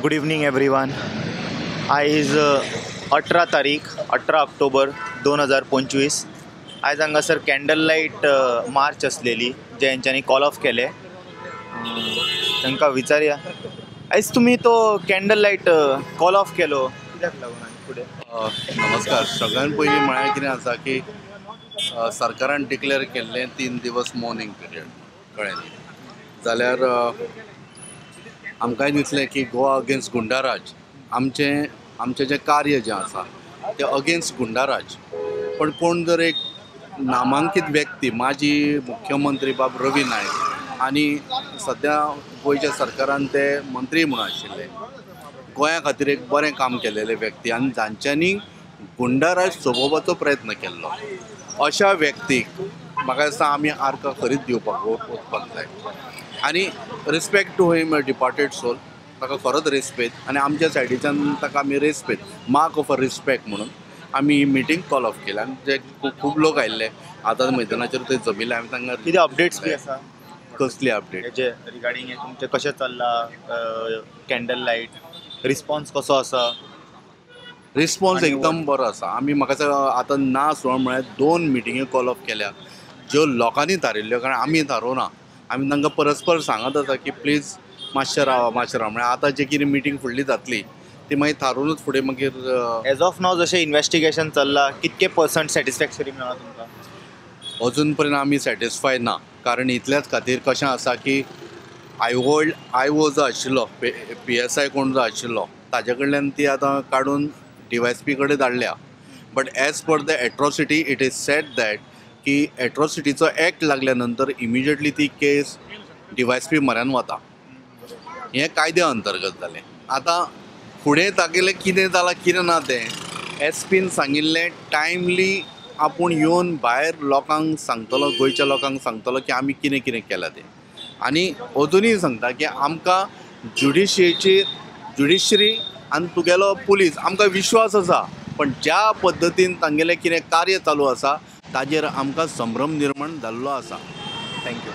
Good evening everyone. आयज 18 तारीख 18 October 2025. आयज हांगासर कॅन्डल लायट मार्च आसलेली जे हेंच्यांनी कॉल ऑफ केले. तांकां विचारया आयज तुमी तो कॅन्डल लायट कॉल ऑफ केलो कित्याक लागून आनी फुडें. नमस्कार. सगळ्यात पयलीं म्हळ्यार कितें आसा की सरकारान डिक्लेअर केल्लें 3 दिवस मॉर्निंग पिरियड कळ्ळें न्ही. जाल्यार आमकांय दिसलें की गोवा अगेन्स्ट गुंडाराज आमचें जें कार्य जें आसा तें अगेन्स्ट गुंडाराज. पण कोण जर एक नामांकीत व्यक्ती माजी मुख्यमंत्री बाब रवी नायक आनी सद्या गोंयच्या सरकारान ते मंत्री म्हणून आशिल्ले, गोंया खातीर एक बरें काम केलेले व्यक्ती आनी जांच्यांनी गुंडाराज सोंपोवपाचो प्रयत्न केल्लो, अशा व्यक्तीक म्हाका दिसता आमी आर्कां खरीच दिवपाक वचपाक जाय. आनी respect to him, departed soul, ताका खरोच रेस्पेद आनी आमच्या सायडीच्यान ताका आमी रेस्पेद मार्क ऑफ अ रिस्पेक्ट म्हणून आमी ही मिटींग कॉल ऑफ केल्या. आनी जे खूब लोक आयिल्ले आझाद मैदानाचेर थंय जमिल्ले. आमी तांकां कितें अपडेट्स बी आसा कसली अपडेट हेजे रिगार्डींग तुमचें कशें चल्ला कॅन्डल लायट रिस्पॉन्स कसो आसा? रिस्पॉन्स एकदम बरो आसा. आमी म्हाका दिसता आतां ना सुद्दां म्हळ्यार 2 मिटिंगे कॉल ऑफ केल्या ज्यो लोकांनी थारिल्ल्यो, कारण आमी थारोवना. आमी तांकां परस्पर सांगत आसा की प्लीज मातशें रावा म्हळ्यार आतां जे कितें मिटींग फुडली जातली ती मागीर थारोवनूच फुडें मागीर. एज ऑफ नाव जशें इन्वेस्टिगेशन चल्लां कितके % सॅटिस्फॅक्टरी मेळ्ळा तुमकां? अजून पर्यंत आमी सॅटिस्फाय ना. कारण इतल्याच खातीर कशें आसा की आयओ जो आशिल्लो PSI कोण जो आशिल्लो ताजे कडल्यान ती आतां काडून DYSP कडेन धाडल्या. But as per the atrocity it is sed that की एट्रॉसिटीचो एक्ट लागल्या नंतर इमिजिएटली ती केस DYSP म्हऱ्यान वता. हें कायद्या अंतर्गत जालें. आतां फुडें तागेलें कितें जालां कितें ना तें SPन सांगिल्लें टायमली आपूण येवन भायर लोकांक सांगतलो, गोंयच्या लोकांक सांगतलो की आमी कितें कितें केलां तें. आनी अजुनूय सांगता की आमकां ज्युडिशरी आनी तुगेलो पुलीस आमकां विश्वास आसा, पण ज्या पद्दतीन तांगेलें कितें कार्य चालू आसा ताजेर आमकां संभ्रम निर्माण जाल्लो आसा. थँक्यू.